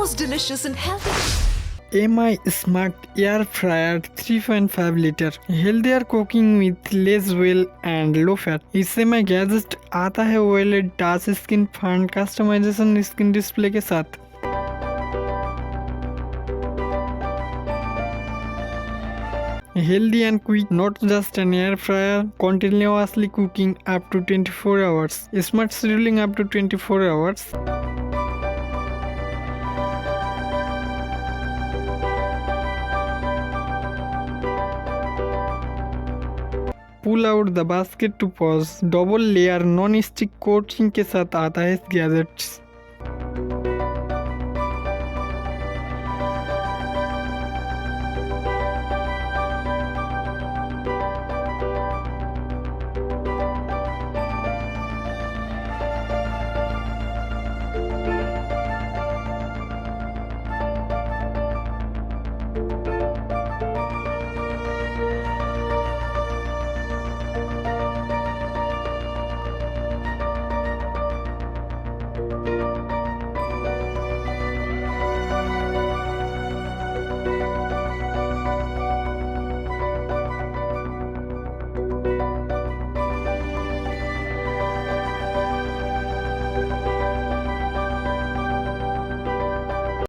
most delicious and healthy. MI Smart Air Fryer 3.5 liter, healthier cooking with less oil and low fat. इस MI gadget आता है OLED touch screen fun customization screen display के साथ। Healthy and quick, not just an air fryer, continuously cooking up to 24 hours. Smart scheduling up to 24 hours. Pull out the basket to pause, double layer non stick coating के साथ आता है gadgets.